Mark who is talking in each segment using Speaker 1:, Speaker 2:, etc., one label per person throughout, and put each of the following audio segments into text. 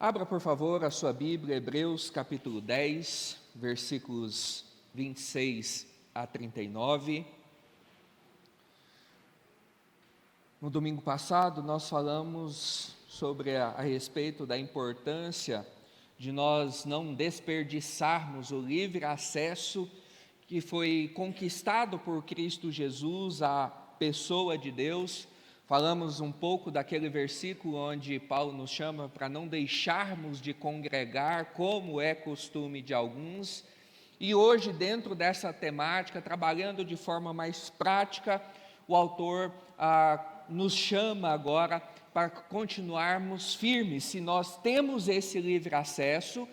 Speaker 1: Abra, por favor, a sua Bíblia, Hebreus capítulo 10, versículos 26 a 39. No domingo passado, nós falamos sobre a respeito da importância de nós não desperdiçarmos o livre acesso que foi conquistado por Cristo Jesus à pessoa de Deus. Falamos um pouco daquele versículo onde Paulo nos chama para não deixarmos de congregar, como é costume de alguns. E hoje, dentro dessa temática, trabalhando de forma mais prática, o autor nos chama agora para continuarmos firmes. Se nós temos esse livre acesso,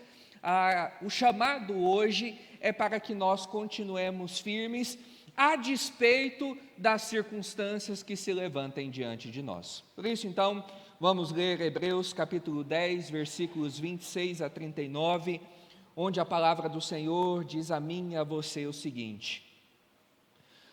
Speaker 1: o chamado hoje é para que nós continuemos firmes, a despeito das circunstâncias que se levantem diante de nós. Por isso, então, vamos ler Hebreus capítulo 10, versículos 26 a 39, onde a palavra do Senhor diz a mim e a você o seguinte: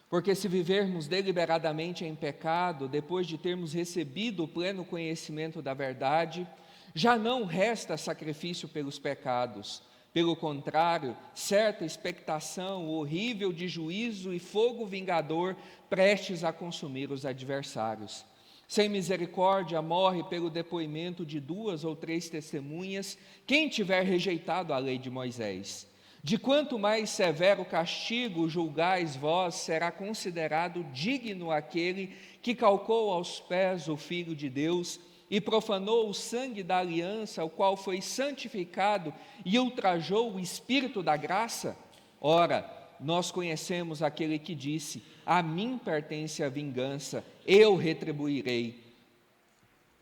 Speaker 1: porque se vivermos deliberadamente em pecado, depois de termos recebido o pleno conhecimento da verdade, já não resta sacrifício pelos pecados. Pelo contrário, certa expectação horrível de juízo e fogo vingador prestes a consumir os adversários. Sem misericórdia morre pelo depoimento de 2 ou 3 testemunhas quem tiver rejeitado a lei de Moisés. De quanto mais severo castigo julgais vós, será considerado digno aquele que calcou aos pés o Filho de Deus e profanou o sangue da aliança, o qual foi santificado e ultrajou o Espírito da graça? Ora, nós conhecemos aquele que disse: a mim pertence a vingança, eu retribuirei.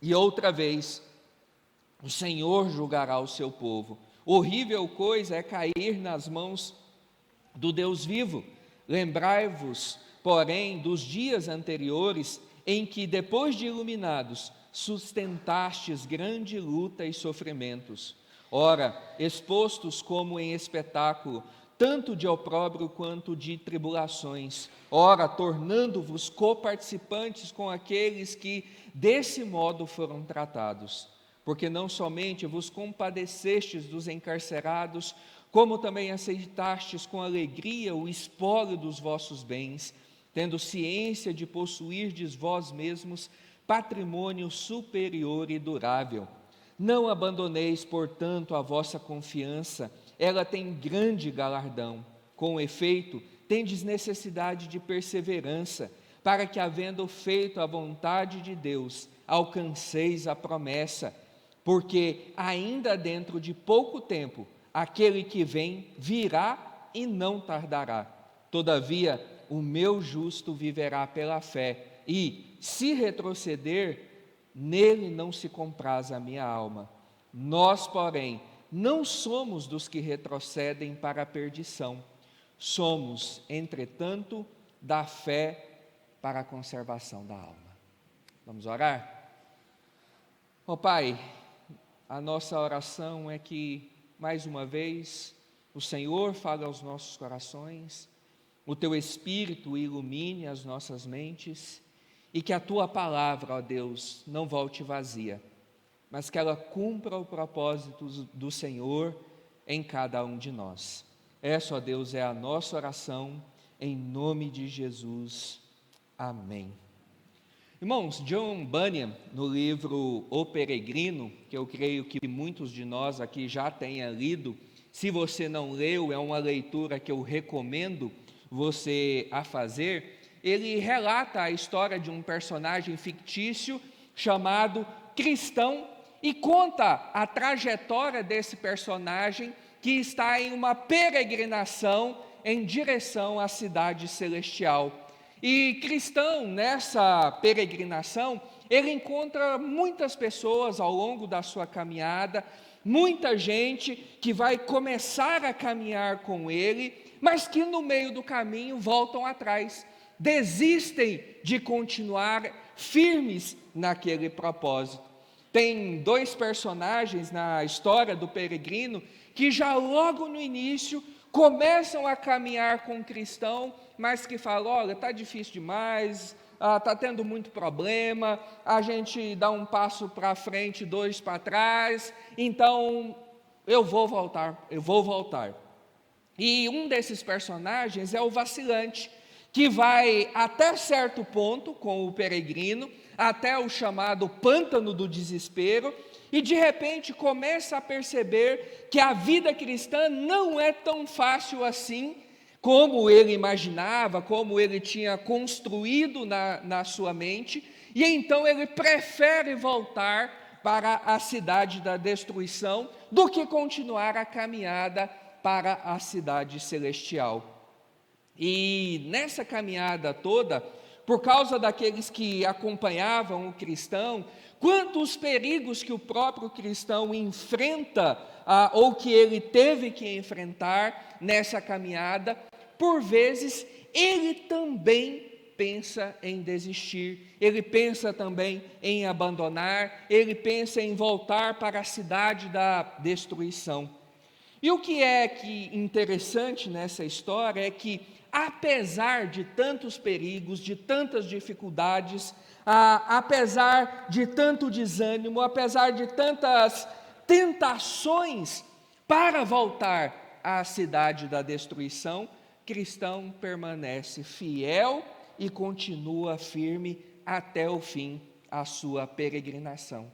Speaker 1: E outra vez, o Senhor julgará o seu povo. Horrível coisa é cair nas mãos do Deus vivo. Lembrai-vos, porém, dos dias anteriores, em que, depois de iluminados, sustentastes grande luta e sofrimentos. Ora, expostos como em espetáculo, tanto de opróbrio quanto de tribulações, ora, tornando-vos coparticipantes com aqueles que desse modo foram tratados. Porque não somente vos compadecestes dos encarcerados, como também aceitastes com alegria o espólio dos vossos bens, tendo ciência de possuirdes vós mesmos patrimônio superior e durável. Não abandoneis, portanto, a vossa confiança, ela tem grande galardão. Com efeito, tendes necessidade de perseverança, para que, havendo feito a vontade de Deus, alcanceis a promessa. Porque ainda dentro de pouco tempo, aquele que vem virá e não tardará. Todavia, o meu justo viverá pela fé, e, se retroceder, nele não se compraz a minha alma. Nós, porém, não somos dos que retrocedem para a perdição. Somos, entretanto, da fé para a conservação da alma. Vamos orar? Ó Pai, a nossa oração é que, mais uma vez, o Senhor fale aos nossos corações, o Teu Espírito ilumine as nossas mentes e que a Tua palavra, ó Deus, não volte vazia, mas que ela cumpra o propósito do Senhor em cada um de nós. Essa, ó Deus, é a nossa oração, em nome de Jesus. Amém. Irmãos, John Bunyan, no livro O Peregrino, que eu creio que muitos de nós aqui já tenham lido, se você não leu, é uma leitura que eu recomendo você a fazer. Ele relata a história de um personagem fictício chamado Cristão e conta a trajetória desse personagem que está em uma peregrinação em direção à cidade celestial. E Cristão, nessa peregrinação, ele encontra muitas pessoas ao longo da sua caminhada, muita gente que vai começar a caminhar com ele, mas que no meio do caminho voltam atrás, desistem de continuar firmes naquele propósito. Tem 2 personagens na história do peregrino que já logo no início começam a caminhar com o cristão, mas que falam: olha, está difícil demais, está tendo muito problema, a gente dá um passo para frente, dois para trás, então eu vou voltar. E um desses personagens é o vacilante, que vai até certo ponto com o peregrino, até o chamado pântano do desespero, e de repente começa a perceber que a vida cristã não é tão fácil assim, como ele imaginava, como ele tinha construído na sua mente, e então ele prefere voltar para a cidade da destruição, do que continuar a caminhada para a cidade celestial. E nessa caminhada toda, por causa daqueles que acompanhavam o cristão, quantos perigos que o próprio cristão enfrenta, ou que ele teve que enfrentar nessa caminhada, por vezes ele também pensa em desistir, ele pensa também em abandonar, ele pensa em voltar para a cidade da destruição. E o que é interessante nessa história é que, apesar de tantos perigos, de tantas dificuldades, apesar de tanto desânimo, apesar de tantas tentações para voltar à cidade da destruição, cristão permanece fiel e continua firme até o fim a sua peregrinação.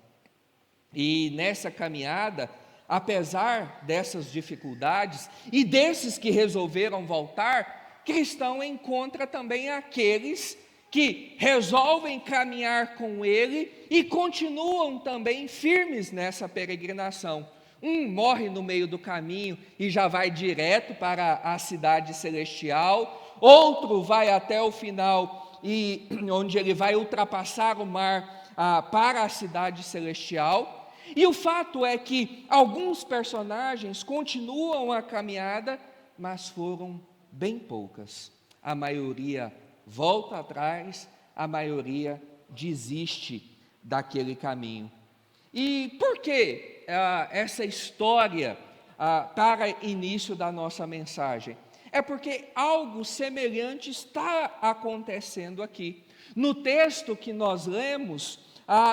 Speaker 1: E nessa caminhada, apesar dessas dificuldades e desses que resolveram voltar, cristão encontra também aqueles que resolvem caminhar com ele e continuam também firmes nessa peregrinação. Um morre no meio do caminho e já vai direto para a cidade celestial, outro vai até o final, onde ele vai ultrapassar o mar para a cidade celestial. E o fato é que alguns personagens continuam a caminhada, mas foram bem poucas. A maioria volta atrás, a maioria desiste daquele caminho. E por que essa história para início da nossa mensagem? É porque algo semelhante está acontecendo aqui. No texto que nós lemos,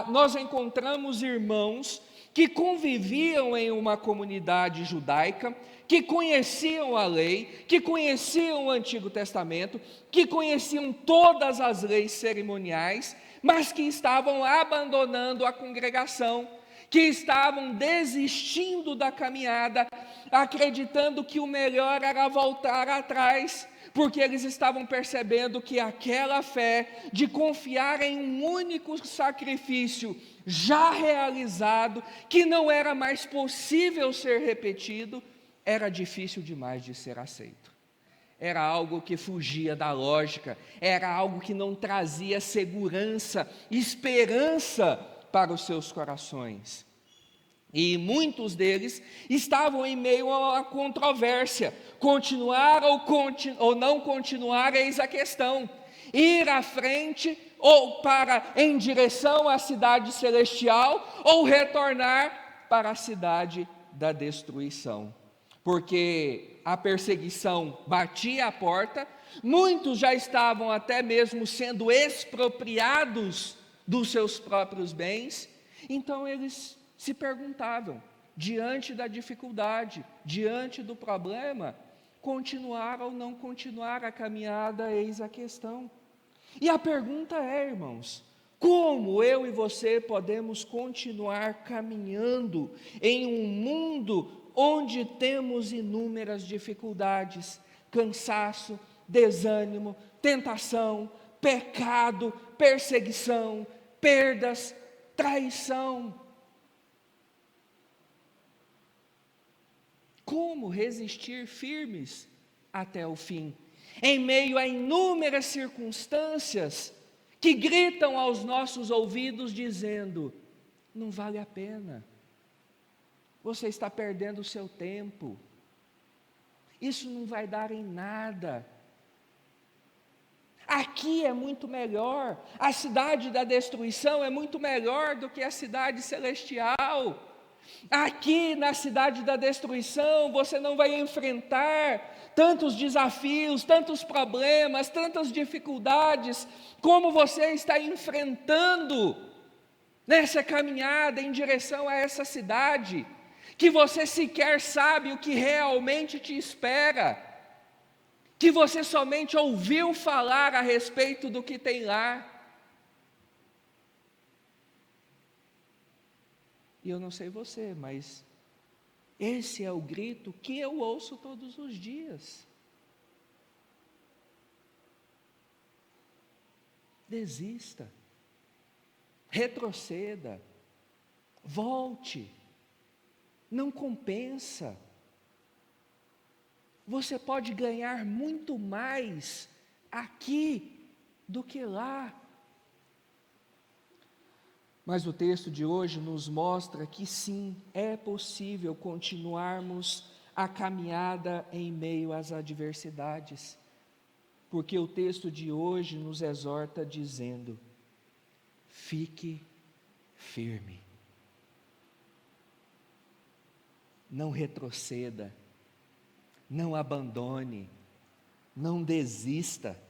Speaker 1: nós encontramos irmãos que conviviam em uma comunidade judaica, que conheciam a lei, que conheciam o Antigo Testamento, que conheciam todas as leis cerimoniais, mas que estavam abandonando a congregação, que estavam desistindo da caminhada, acreditando que o melhor era voltar atrás, porque eles estavam percebendo que aquela fé de confiar em um único sacrifício já realizado, que não era mais possível ser repetido, era difícil demais de ser aceito. Era algo que fugia da lógica, era algo que não trazia segurança, esperança para os seus corações. E muitos deles estavam em meio a uma controvérsia, continuar ou não continuar, eis a questão. Ir à frente ou em direção à cidade celestial, ou retornar para a cidade da destruição. Porque a perseguição batia a porta, muitos já estavam até mesmo sendo expropriados dos seus próprios bens, então eles se perguntavam, diante da dificuldade, diante do problema, continuar ou não continuar a caminhada, eis a questão. E a pergunta é, irmãos, como eu e você podemos continuar caminhando em um mundo onde temos inúmeras dificuldades, cansaço, desânimo, tentação, pecado, perseguição, perdas, traição? Como resistir firmes até o fim, em meio a inúmeras circunstâncias que gritam aos nossos ouvidos dizendo: não vale a pena, você está perdendo o seu tempo, isso não vai dar em nada, aqui é muito melhor, a cidade da destruição é muito melhor do que a cidade celestial. Aqui na cidade da destruição, você não vai enfrentar tantos desafios, tantos problemas, tantas dificuldades, como você está enfrentando nessa caminhada em direção a essa cidade, que você sequer sabe o que realmente te espera, que você somente ouviu falar a respeito do que tem lá. E eu não sei você, mas esse é o grito que eu ouço todos os dias. Desista, retroceda, volte, não compensa. Você pode ganhar muito mais aqui do que lá. Mas o texto de hoje nos mostra que sim, é possível continuarmos a caminhada em meio às adversidades, porque o texto de hoje nos exorta dizendo: fique firme, não retroceda, não abandone, não desista.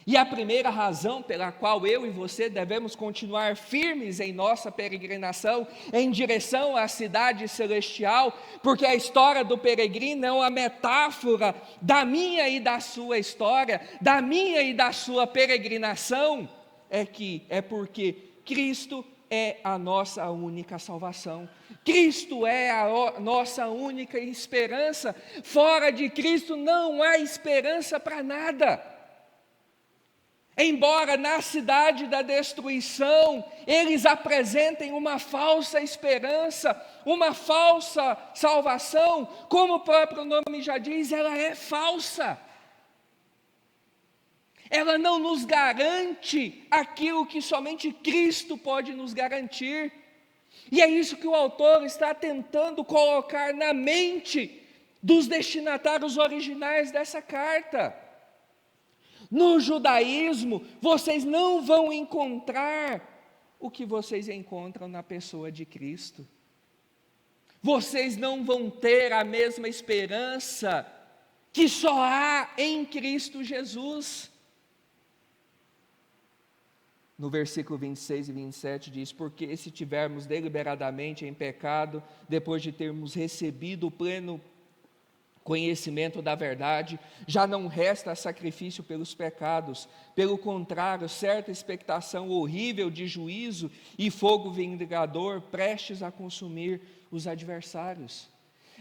Speaker 1: E a primeira razão pela qual eu e você devemos continuar firmes em nossa peregrinação em direção à cidade celestial, porque a história do peregrino é uma metáfora da minha e da sua história, da minha e da sua peregrinação, é porque Cristo é a nossa única salvação. Cristo é a nossa única esperança. Fora de Cristo não há esperança para nada. Embora na cidade da destruição eles apresentem uma falsa esperança, uma falsa salvação, como o próprio nome já diz, ela é falsa. Ela não nos garante aquilo que somente Cristo pode nos garantir. E é isso que o autor está tentando colocar na mente dos destinatários originais dessa carta. No judaísmo, vocês não vão encontrar o que vocês encontram na pessoa de Cristo. Vocês não vão ter a mesma esperança que só há em Cristo Jesus. No versículo 26 e 27 diz: porque se tivermos deliberadamente em pecado, depois de termos recebido o pleno conhecimento da verdade, já não resta sacrifício pelos pecados, pelo contrário, certa expectação horrível de juízo e fogo vingador prestes a consumir os adversários.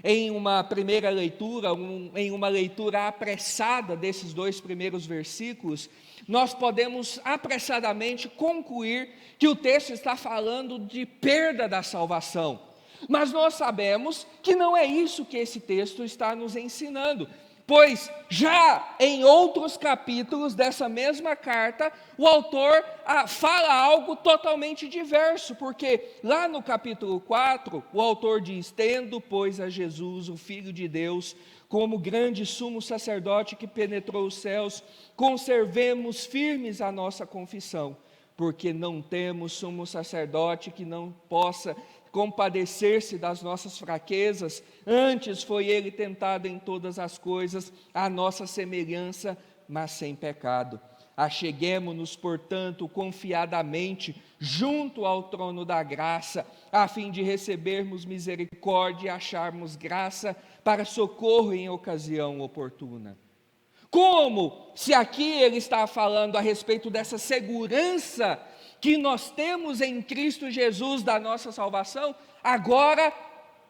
Speaker 1: Em uma primeira leitura, em uma leitura apressada desses dois primeiros versículos, nós podemos apressadamente concluir que o texto está falando de perda da salvação. Mas nós sabemos que não é isso que esse texto está nos ensinando, pois já em outros capítulos dessa mesma carta, o autor fala algo totalmente diverso, porque lá no capítulo 4, o autor diz: tendo, pois, a Jesus, o Filho de Deus, como grande sumo sacerdote que penetrou os céus, conservemos firmes a nossa confissão, porque não temos sumo sacerdote que não possa compadecer-se das nossas fraquezas, antes foi ele tentado em todas as coisas, à nossa semelhança, mas sem pecado. Acheguemo-nos, portanto, confiadamente junto ao trono da graça, a fim de recebermos misericórdia e acharmos graça para socorro em ocasião oportuna. Como se aqui ele está falando a respeito dessa segurança que nós temos em Cristo Jesus da nossa salvação, agora,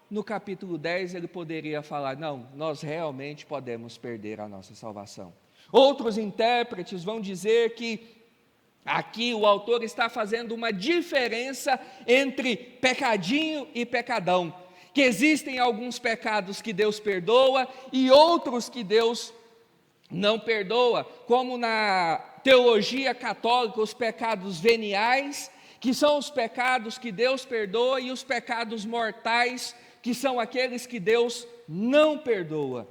Speaker 1: no capítulo 10, ele poderia falar: não, nós realmente podemos perder a nossa salvação. Outros intérpretes vão dizer que aqui o autor está fazendo uma diferença entre pecadinho e pecadão, que existem alguns pecados que Deus perdoa e outros que Deus não perdoa, como na teologia católica, os pecados veniais, que são os pecados que Deus perdoa, e os pecados mortais, que são aqueles que Deus não perdoa.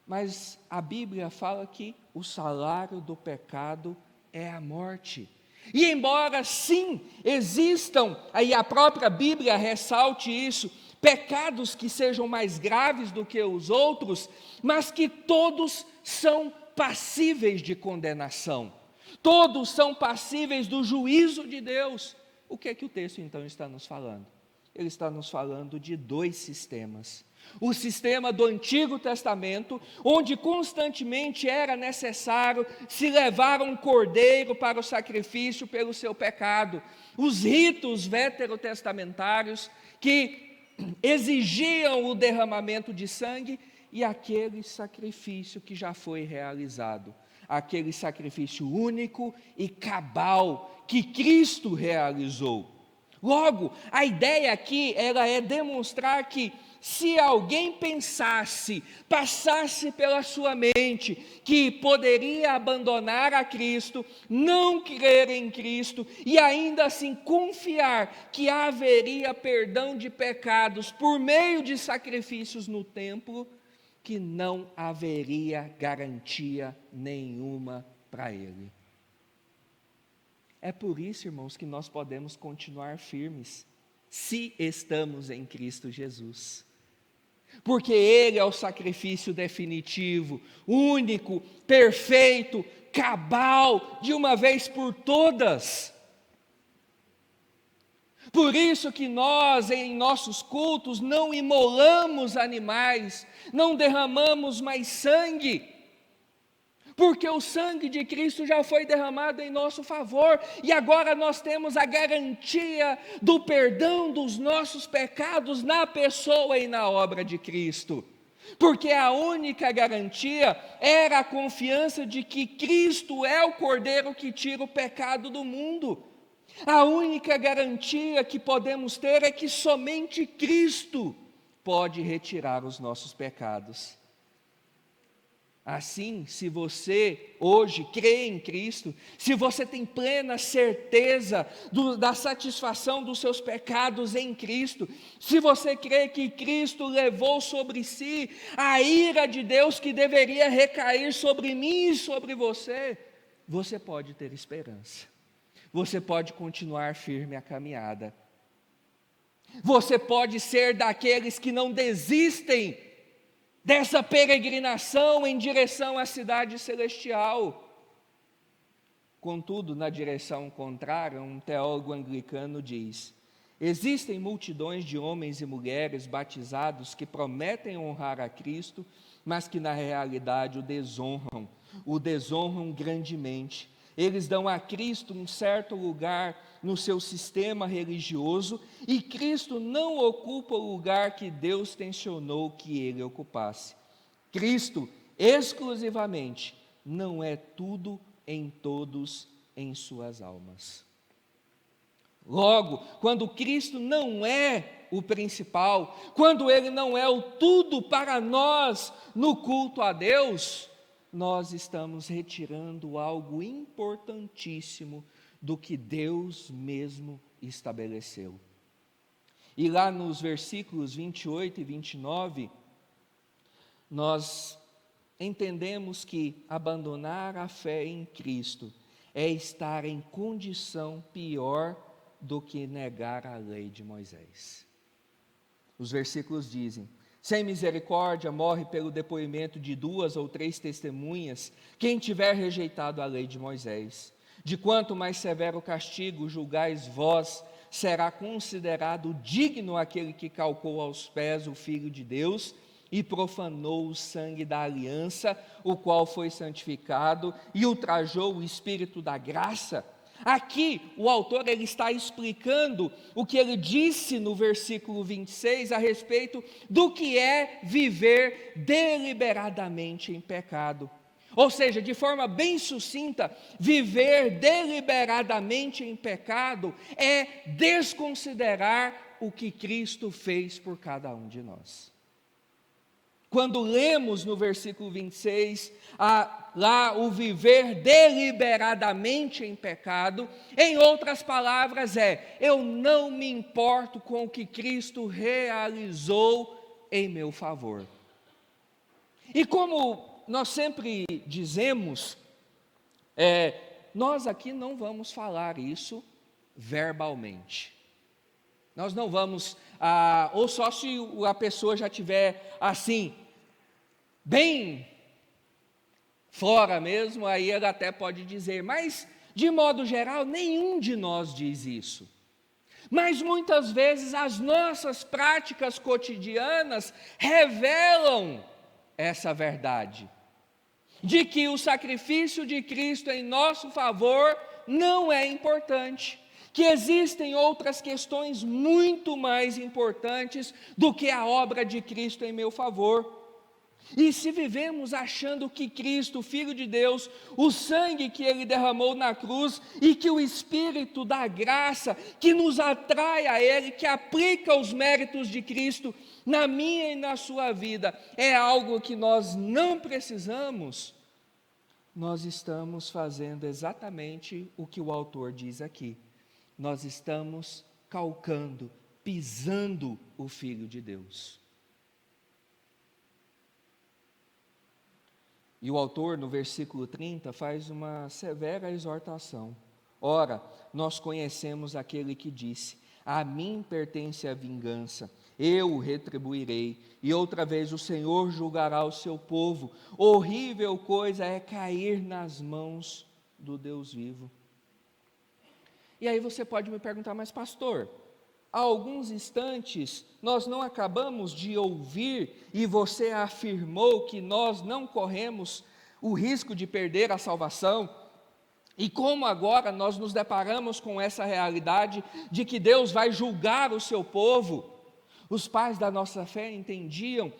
Speaker 1: Mas a Bíblia fala que o salário do pecado é a morte. E embora sim existam, aí a própria Bíblia ressalte isso, pecados que sejam mais graves do que os outros, mas que todos são passíveis de condenação, todos são passíveis do juízo de Deus. O que é que o texto então está nos falando? Ele está nos falando de dois sistemas. O sistema do Antigo Testamento, onde constantemente era necessário se levar um cordeiro para o sacrifício pelo seu pecado. Os ritos veterotestamentários que exigiam o derramamento de sangue e aquele sacrifício que já foi realizado. Aquele sacrifício único e cabal que Cristo realizou. Logo, a ideia aqui ela é demonstrar que se alguém passasse pela sua mente que poderia abandonar a Cristo, não crer em Cristo e ainda assim confiar que haveria perdão de pecados por meio de sacrifícios no templo, que não haveria garantia nenhuma para ele. É por isso, irmãos, que nós podemos continuar firmes, se estamos em Cristo Jesus. Porque Ele é o sacrifício definitivo, único, perfeito, cabal, de uma vez por todas. Por isso que nós, em nossos cultos, não imolamos animais, não derramamos mais sangue, porque o sangue de Cristo já foi derramado em nosso favor, e agora nós temos a garantia do perdão dos nossos pecados na pessoa e na obra de Cristo. Porque a única garantia era a confiança de que Cristo é o Cordeiro que tira o pecado do mundo. A única garantia que podemos ter é que somente Cristo pode retirar os nossos pecados. Assim, se você hoje crê em Cristo, se você tem plena certeza da satisfação dos seus pecados em Cristo, se você crê que Cristo levou sobre si a ira de Deus que deveria recair sobre mim e sobre você, você pode ter esperança, você pode continuar firme a caminhada, você pode ser daqueles que não desistem dessa peregrinação em direção à cidade celestial. Contudo, na direção contrária, um teólogo anglicano diz: existem multidões de homens e mulheres batizados que prometem honrar a Cristo, mas que na realidade o desonram grandemente. Eles dão a Cristo um certo lugar no seu sistema religioso e Cristo não ocupa o lugar que Deus tensionou que ele ocupasse. Cristo, exclusivamente, não é tudo em todos em suas almas. Logo, quando Cristo não é o principal, quando Ele não é o tudo para nós no culto a Deus, nós estamos retirando algo importantíssimo do que Deus mesmo estabeleceu. E lá nos versículos 28 e 29, nós entendemos que abandonar a fé em Cristo é estar em condição pior do que negar a lei de Moisés. Os versículos dizem: sem misericórdia morre pelo depoimento de 2 ou 3 testemunhas quem tiver rejeitado a lei de Moisés. De quanto mais severo castigo julgais vós, será considerado digno aquele que calcou aos pés o Filho de Deus e profanou o sangue da aliança, o qual foi santificado, e ultrajou o Espírito da graça. Aqui o autor ele está explicando o que ele disse no versículo 26 a respeito do que é viver deliberadamente em pecado. Ou seja, de forma bem sucinta, viver deliberadamente em pecado é desconsiderar o que Cristo fez por cada um de nós. Quando lemos no versículo 26, lá o viver deliberadamente em pecado, em outras palavras eu não me importo com o que Cristo realizou em meu favor. E como nós sempre dizemos, nós aqui não vamos falar isso verbalmente. Nós não vamos, ou só se a pessoa já tiver assim, bem fora mesmo, aí ela até pode dizer, mas de modo geral, nenhum de nós diz isso. Mas muitas vezes as nossas práticas cotidianas revelam essa verdade, de que o sacrifício de Cristo em nosso favor não é importante, que existem outras questões muito mais importantes do que a obra de Cristo em meu favor. E se vivemos achando que Cristo, Filho de Deus, o sangue que Ele derramou na cruz e que o Espírito da graça que nos atrai a Ele, que aplica os méritos de Cristo na minha e na sua vida, é algo que nós não precisamos, nós estamos fazendo exatamente o que o autor diz aqui. Nós estamos calcando, pisando o Filho de Deus. E o autor, no versículo 30, faz uma severa exortação. Ora, nós conhecemos aquele que disse, a mim pertence a vingança, eu o retribuirei, e outra vez o Senhor julgará o seu povo. Horrível coisa é cair nas mãos do Deus vivo. E aí você pode me perguntar, mas pastor, há alguns instantes nós não acabamos de ouvir e você afirmou que nós não corremos o risco de perder a salvação? E como agora nós nos deparamos com essa realidade de que Deus vai julgar o seu povo? Os pais da nossa fé entendiam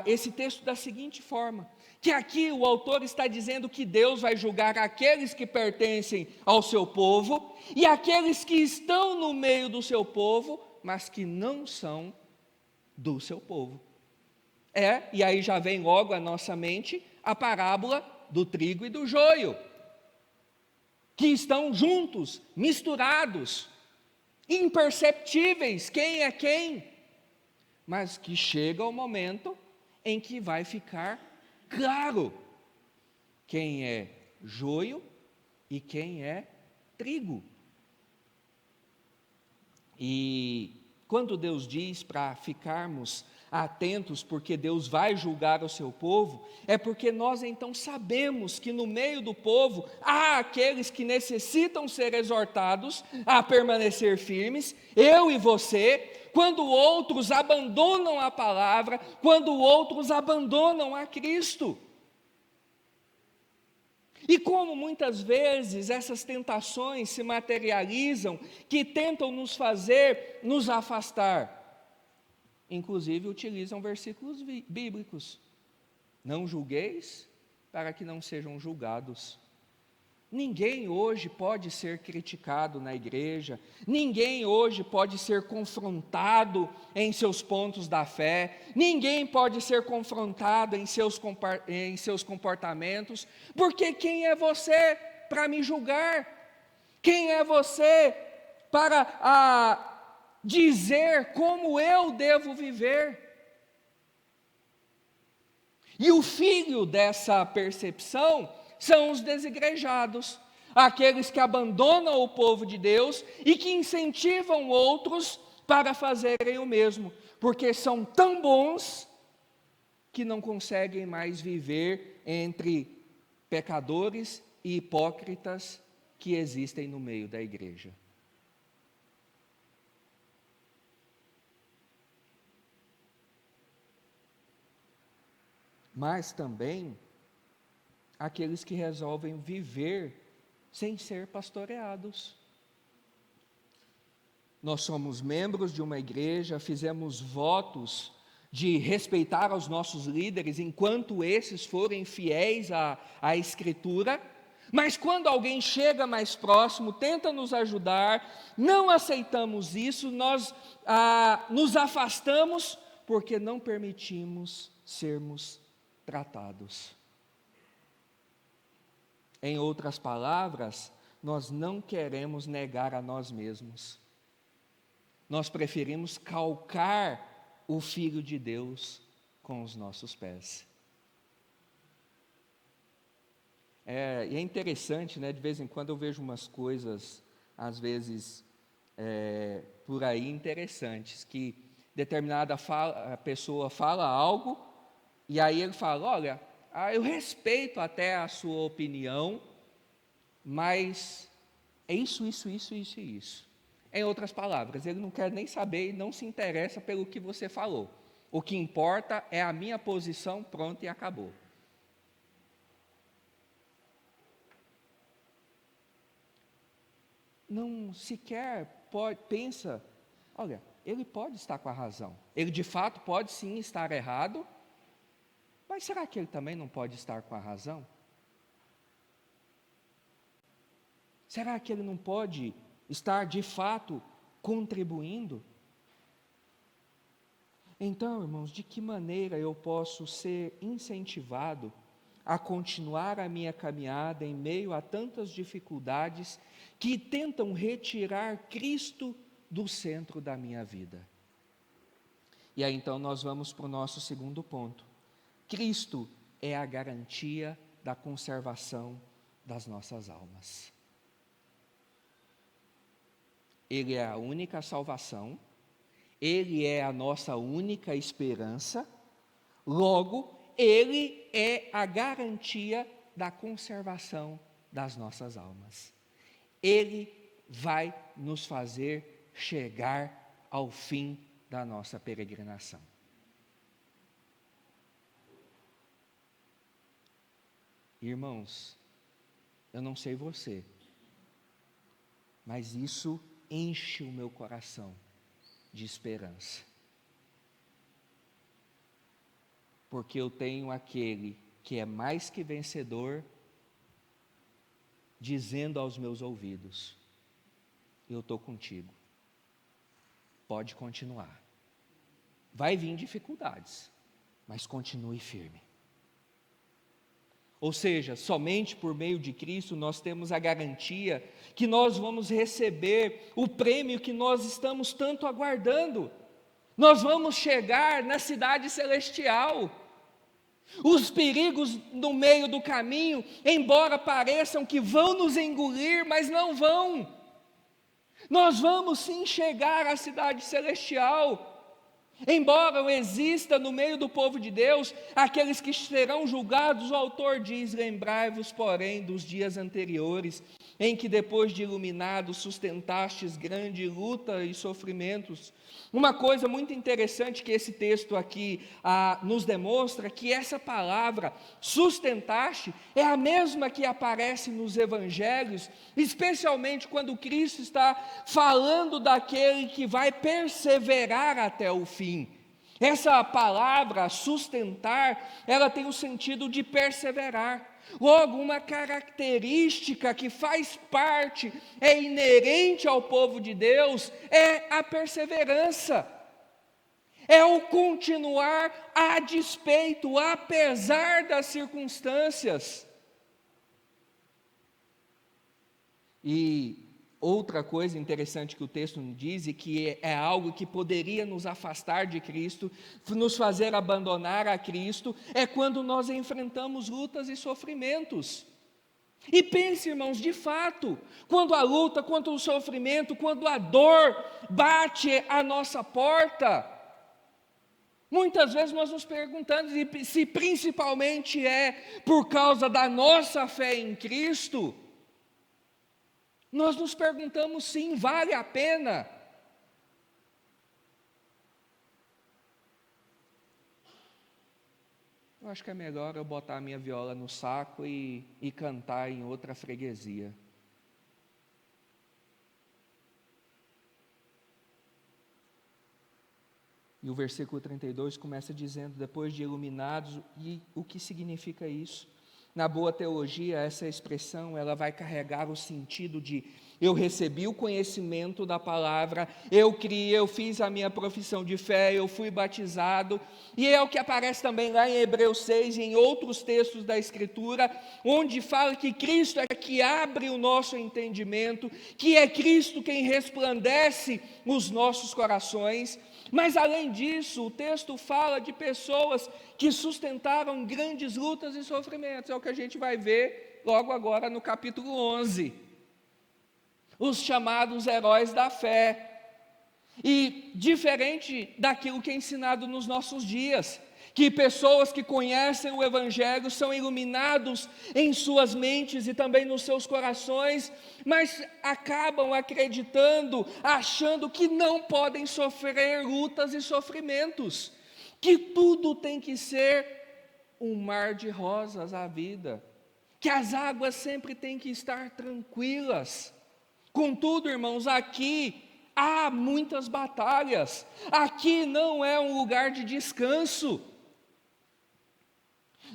Speaker 1: esse texto da seguinte forma, que aqui o autor está dizendo que Deus vai julgar aqueles que pertencem ao seu povo e aqueles que estão no meio do seu povo, mas que não são do seu povo. E aí já vem logo à nossa mente a parábola do trigo e do joio, que estão juntos, misturados, imperceptíveis, quem é quem, mas que chega o momento em que vai ficar claro quem é joio e quem é trigo. E quando Deus diz para ficarmos atentos, porque Deus vai julgar o seu povo, é porque nós então sabemos que no meio do povo há aqueles que necessitam ser exortados a permanecer firmes, eu e você, quando outros abandonam a palavra, quando outros abandonam a Cristo. E como muitas vezes essas tentações se materializam, que tentam nos fazer nos afastar, inclusive utilizam versículos bíblicos. Não julgueis, para que não sejam julgados. Ninguém hoje pode ser criticado na igreja, ninguém hoje pode ser confrontado em seus pontos da fé, ninguém pode ser confrontado em seus comportamentos, porque quem é você para me julgar? Quem é você para dizer como eu devo viver? E o filho dessa percepção são os desigrejados, aqueles que abandonam o povo de Deus e que incentivam outros para fazerem o mesmo, porque são tão bons que não conseguem mais viver entre pecadores e hipócritas que existem no meio da igreja. Mas também aqueles que resolvem viver sem ser pastoreados. Nós somos membros de uma igreja, fizemos votos de respeitar os nossos líderes enquanto esses forem fiéis à Escritura, mas quando alguém chega mais próximo, tenta nos ajudar, não aceitamos isso, nós nos afastamos porque não permitimos sermos tratados. Em outras palavras, nós não queremos negar a nós mesmos. Nós preferimos calcar o Filho de Deus com os nossos pés. E é interessante, né? De vez em quando eu vejo umas coisas, às vezes, por aí interessantes, que determinada pessoa fala algo, e aí ele fala, olha, eu respeito até a sua opinião, mas é isso, isso, isso, isso e isso. Em outras palavras, ele não quer nem saber e não se interessa pelo que você falou. O que importa é a minha posição, pronto e acabou. Não sequer pensa, olha, ele pode estar com a razão. Ele de fato pode sim estar errado, mas será que ele também não pode estar com a razão? Será que ele não pode estar de fato contribuindo? Então, irmãos, de que maneira eu posso ser incentivado a continuar a minha caminhada em meio a tantas dificuldades que tentam retirar Cristo do centro da minha vida? E aí então nós vamos para o nosso segundo ponto. Cristo é a garantia da conservação das nossas almas. Ele é a única salvação, Ele é a nossa única esperança, logo, Ele é a garantia da conservação das nossas almas. Ele vai nos fazer chegar ao fim da nossa peregrinação. Irmãos, eu não sei você, mas isso enche o meu coração de esperança. Porque eu tenho aquele que é mais que vencedor, dizendo aos meus ouvidos, eu estou contigo, pode continuar. Vai vir dificuldades, mas continue firme. Ou seja, somente por meio de Cristo nós temos a garantia que nós vamos receber o prêmio que nós estamos tanto aguardando. Nós vamos chegar na cidade celestial. Os perigos no meio do caminho, embora pareçam que vão nos engolir, mas não vão. Nós vamos sim chegar à cidade celestial. Embora exista no meio do povo de Deus aqueles que serão julgados, o autor diz, lembrai-vos, porém, dos dias anteriores, em que depois de iluminados sustentastes grande luta e sofrimentos. Uma coisa muito interessante que esse texto aqui nos demonstra, que essa palavra sustentaste é a mesma que aparece nos evangelhos, especialmente quando Cristo está falando daquele que vai perseverar até o fim. Essa palavra, sustentar, ela tem o sentido de perseverar. Logo, uma característica que faz parte, é inerente ao povo de Deus, é a perseverança. É o continuar a despeito, apesar das circunstâncias. E outra coisa interessante que o texto nos diz, e que é algo que poderia nos afastar de Cristo, nos fazer abandonar a Cristo, é quando nós enfrentamos lutas e sofrimentos. E pense, irmãos, de fato, quando a luta, quando o sofrimento, quando a dor bate à nossa porta, muitas vezes nós nos perguntamos se principalmente é por causa da nossa fé em Cristo. Nós nos perguntamos, sim, vale a pena? Eu acho que é melhor eu botar a minha viola no saco e cantar em outra freguesia. E o versículo 32 começa dizendo, depois de iluminados, e o que significa isso? Na boa teologia, essa expressão, ela vai carregar o sentido de eu recebi o conhecimento da palavra, eu criei, eu fiz a minha profissão de fé, eu fui batizado, e é o que aparece também lá em Hebreus 6 e em outros textos da Escritura, onde fala que Cristo é que abre o nosso entendimento, que é Cristo quem resplandece os nossos corações. Mas além disso, o texto fala de pessoas que sustentaram grandes lutas e sofrimentos, é o que a gente vai ver logo agora no capítulo 11. Os chamados heróis da fé. E diferente daquilo que é ensinado nos nossos dias, que pessoas que conhecem o Evangelho são iluminados em suas mentes e também nos seus corações, mas acabam acreditando, achando que não podem sofrer lutas e sofrimentos, que tudo tem que ser um mar de rosas a vida, que as águas sempre têm que estar tranquilas. Contudo, irmãos, aqui há muitas batalhas, aqui não é um lugar de descanso.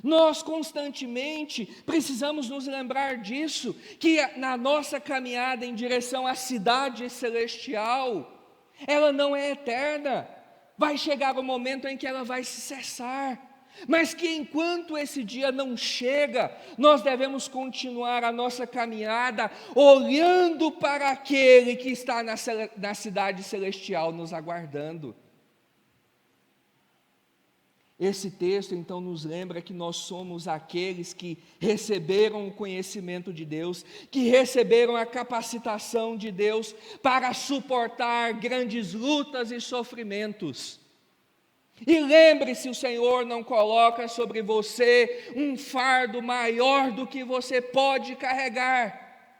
Speaker 1: Nós constantemente precisamos nos lembrar disso, que na nossa caminhada em direção à cidade celestial, ela não é eterna, vai chegar o momento em que ela vai se cessar, mas que enquanto esse dia não chega, nós devemos continuar a nossa caminhada, olhando para aquele que está na cidade celestial nos aguardando. Esse texto então nos lembra que nós somos aqueles que receberam o conhecimento de Deus, que receberam a capacitação de Deus para suportar grandes lutas e sofrimentos. E lembre-se, o Senhor não coloca sobre você um fardo maior do que você pode carregar.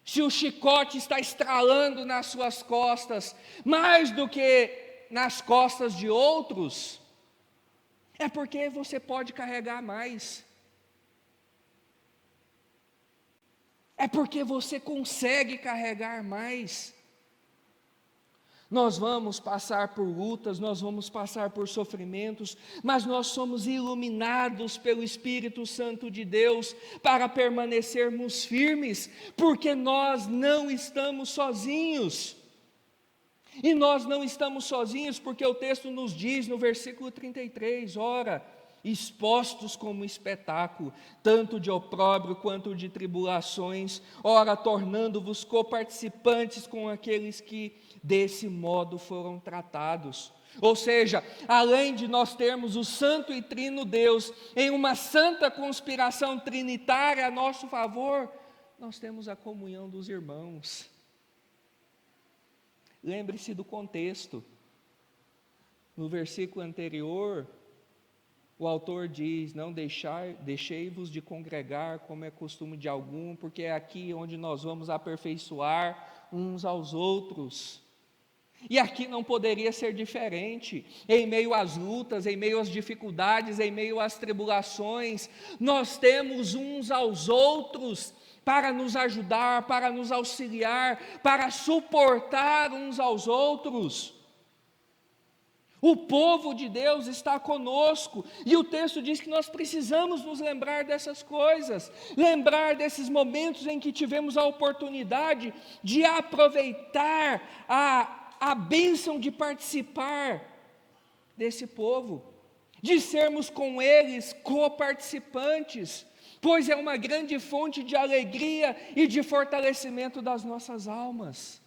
Speaker 1: Se o chicote está estralando nas suas costas, mais do que nas costas de outros, é porque você pode carregar mais. É porque você consegue carregar mais. Nós vamos passar por lutas, nós vamos passar por sofrimentos, mas nós somos iluminados pelo Espírito Santo de Deus para permanecermos firmes, porque nós não estamos sozinhos. E nós não estamos sozinhos porque o texto nos diz no versículo 33, ora, expostos como espetáculo, tanto de opróbrio quanto de tribulações, ora, tornando-vos coparticipantes com aqueles que desse modo foram tratados. Ou seja, além de nós termos o santo e trino Deus em uma santa conspiração trinitária a nosso favor, nós temos a comunhão dos irmãos. Lembre-se do contexto. No versículo anterior, o autor diz, não deixei-vos de congregar como é costume de algum, porque é aqui onde nós vamos aperfeiçoar uns aos outros. E aqui não poderia ser diferente, em meio às lutas, em meio às dificuldades, em meio às tribulações, nós temos uns aos outros para nos ajudar, para nos auxiliar, para suportar uns aos outros. O povo de Deus está conosco, e o texto diz que nós precisamos nos lembrar dessas coisas, lembrar desses momentos em que tivemos a oportunidade de aproveitar a bênção de participar desse povo, de sermos com eles coparticipantes, pois é uma grande fonte de alegria e de fortalecimento das nossas almas.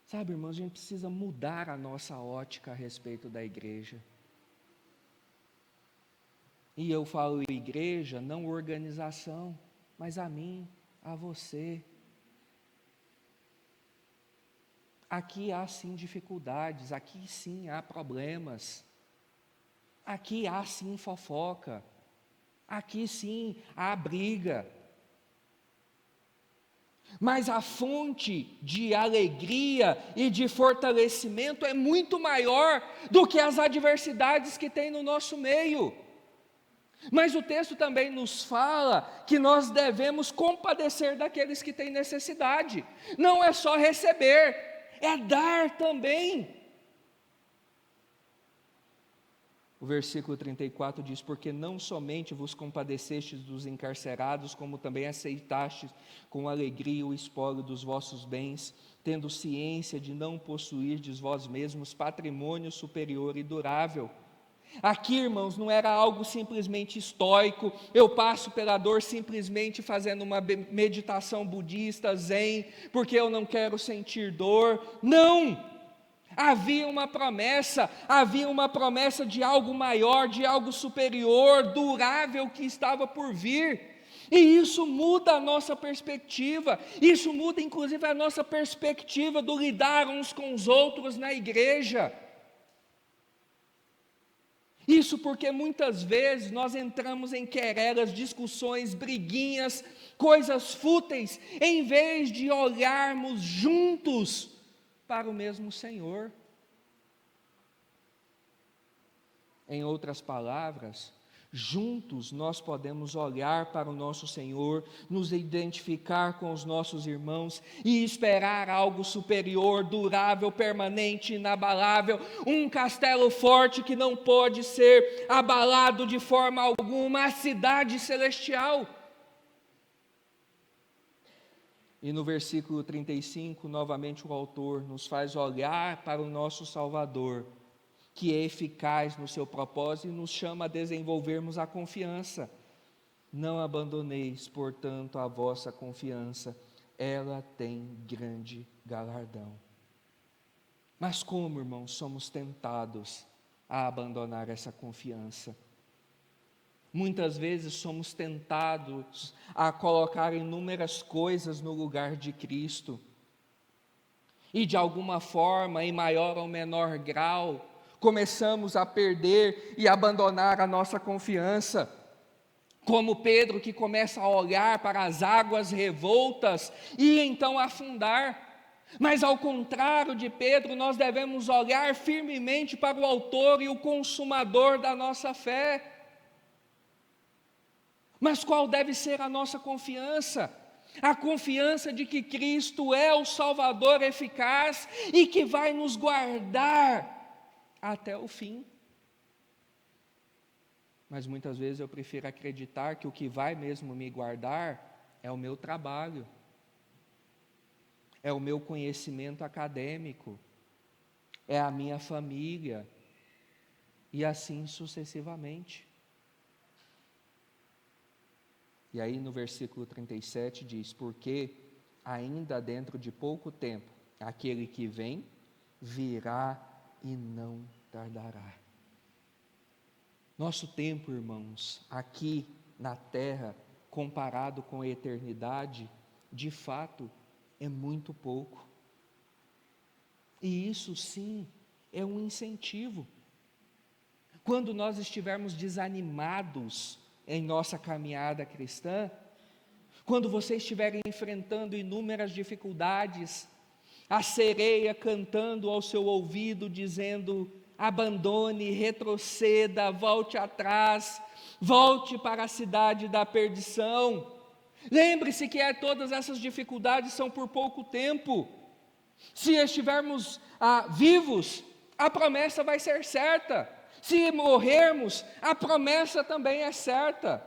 Speaker 1: Sabe, irmãos, a gente precisa mudar a nossa ótica a respeito da igreja. E eu falo igreja, não organização, mas a mim, a você. Aqui há sim dificuldades, aqui sim há problemas, aqui há sim fofoca, aqui sim há briga. Mas a fonte de alegria e de fortalecimento é muito maior do que as adversidades que tem no nosso meio. Mas o texto também nos fala que nós devemos compadecer daqueles que têm necessidade. Não é só receber, é dar também. O versículo 34 diz, porque não somente vos compadecestes dos encarcerados, como também aceitastes com alegria o espólio dos vossos bens, tendo ciência de não possuirdes vós mesmos patrimônio superior e durável. Aqui, irmãos, não era algo simplesmente estoico, eu passo pela dor simplesmente fazendo uma meditação budista, zen, porque eu não quero sentir dor. Não! Havia uma promessa de algo maior, de algo superior, durável que estava por vir. E isso muda a nossa perspectiva, isso muda inclusive a nossa perspectiva do lidar uns com os outros na igreja. Isso porque muitas vezes nós entramos em querelas, discussões, briguinhas, coisas fúteis, em vez de olharmos juntos para o mesmo Senhor. Em outras palavras, juntos nós podemos olhar para o nosso Senhor, nos identificar com os nossos irmãos e esperar algo superior, durável, permanente, inabalável, um castelo forte que não pode ser abalado de forma alguma, a cidade celestial. E no versículo 35, novamente o autor nos faz olhar para o nosso Salvador, que é eficaz no seu propósito e nos chama a desenvolvermos a confiança. Não abandoneis, portanto, a vossa confiança, ela tem grande galardão. Mas como, irmãos, somos tentados a abandonar essa confiança? Muitas vezes somos tentados a colocar inúmeras coisas no lugar de Cristo. E de alguma forma, em maior ou menor grau, começamos a perder e abandonar a nossa confiança. Como Pedro, que começa a olhar para as águas revoltas e então afundar. Mas ao contrário de Pedro, nós devemos olhar firmemente para o autor e o consumador da nossa fé. Mas qual deve ser a nossa confiança? A confiança de que Cristo é o Salvador eficaz e que vai nos guardar até o fim. Mas muitas vezes eu prefiro acreditar que o que vai mesmo me guardar é o meu trabalho, é o meu conhecimento acadêmico, é a minha família, e assim sucessivamente. E aí no versículo 37 diz: porque ainda dentro de pouco tempo, aquele que vem, virá e não tardará. Nosso tempo, irmãos, aqui na terra, comparado com a eternidade, de fato, é muito pouco. E isso sim, é um incentivo. Quando nós estivermos desanimados em nossa caminhada cristã, quando você estiver enfrentando inúmeras dificuldades, a sereia cantando ao seu ouvido, dizendo: abandone, retroceda, volte atrás, volte para a cidade da perdição. Lembre-se que todas essas dificuldades são por pouco tempo. Se estivermos vivos, a promessa vai ser certa. Se morrermos, a promessa também é certa.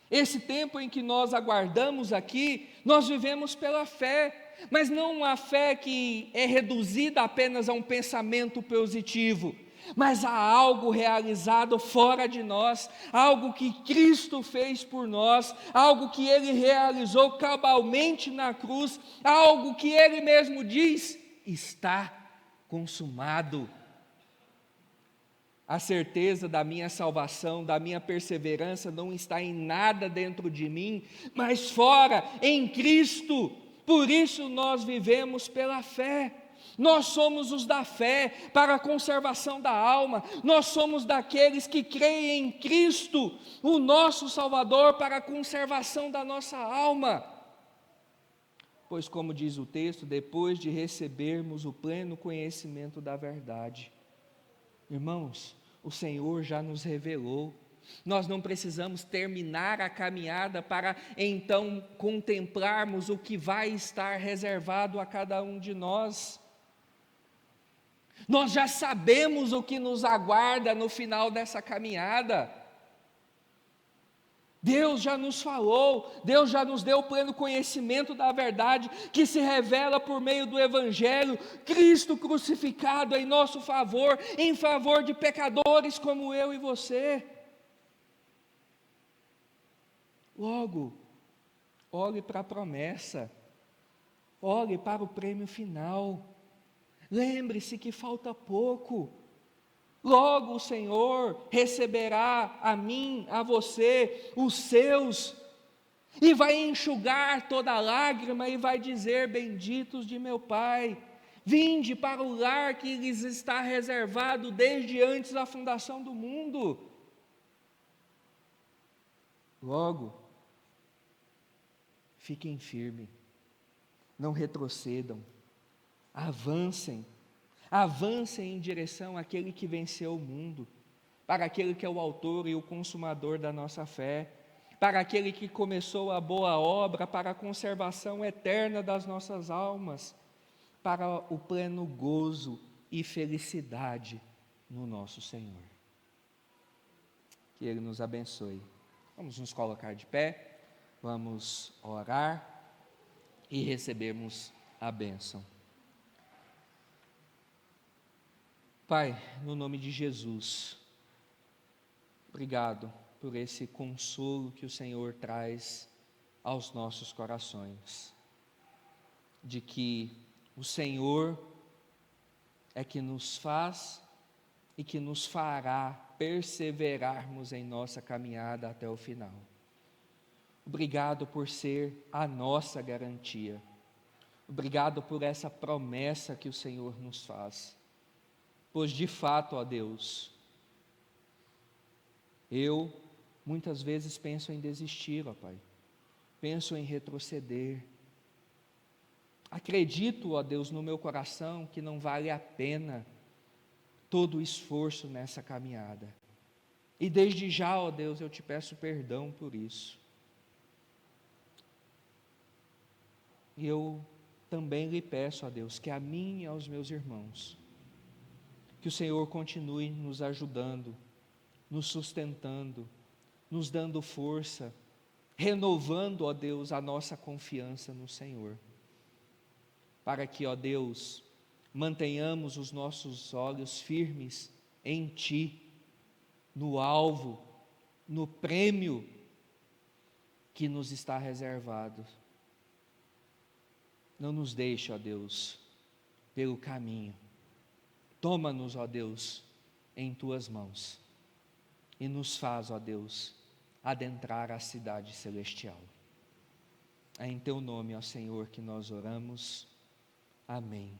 Speaker 1: Esse tempo em que nós aguardamos aqui, nós vivemos pela fé, mas não uma fé que é reduzida apenas a um pensamento positivo, mas a algo realizado fora de nós, algo que Cristo fez por nós, algo que Ele realizou cabalmente na cruz, algo que Ele mesmo diz: está consumado. A certeza da minha salvação, da minha perseverança não está em nada dentro de mim, mas fora, em Cristo. Por isso nós vivemos pela fé. Nós somos os da fé para a conservação da alma. Nós somos daqueles que creem em Cristo, o nosso Salvador, para a conservação da nossa alma. Pois, como diz o texto, depois de recebermos o pleno conhecimento da verdade. Irmãos, o Senhor já nos revelou. Nós não precisamos terminar a caminhada para então contemplarmos o que vai estar reservado a cada um de nós. Nós já sabemos o que nos aguarda no final dessa caminhada. Deus já nos falou, Deus já nos deu o pleno conhecimento da verdade, que se revela por meio do Evangelho, Cristo crucificado em nosso favor, em favor de pecadores como eu e você. Logo, olhe para a promessa, olhe para o prêmio final. Lembre-se que falta pouco. Logo o Senhor receberá a mim, a você, os seus, e vai enxugar toda lágrima e vai dizer: benditos de meu Pai, vinde para o lar que lhes está reservado desde antes da fundação do mundo. Logo, fiquem firmes, não retrocedam, avancem em direção àquele que venceu o mundo, para aquele que é o autor e o consumador da nossa fé, para aquele que começou a boa obra, para a conservação eterna das nossas almas, para o pleno gozo e felicidade no nosso Senhor. Que Ele nos abençoe. Vamos nos colocar de pé, vamos orar e recebermos a bênção. Pai, no nome de Jesus, obrigado por esse consolo que o Senhor traz aos nossos corações, de que o Senhor é que nos faz e que nos fará perseverarmos em nossa caminhada até o final. Obrigado por ser a nossa garantia. Obrigado por essa promessa que o Senhor nos faz. Pois de fato, ó Deus, eu muitas vezes penso em desistir, ó Pai. Penso em retroceder. Acredito, ó Deus, no meu coração que não vale a pena todo o esforço nessa caminhada. E desde já, ó Deus, eu te peço perdão por isso. E eu também lhe peço, ó Deus, que a mim e aos meus irmãos, que o Senhor continue nos ajudando, nos sustentando, nos dando força, renovando, ó Deus, a nossa confiança no Senhor. Para que, ó Deus, mantenhamos os nossos olhos firmes em Ti, no alvo, no prêmio que nos está reservado. Não nos deixe, ó Deus, pelo caminho. Toma-nos, ó Deus, em Tuas mãos e nos faz, ó Deus, adentrar a cidade celestial. É em Teu nome, ó Senhor, que nós oramos. Amém.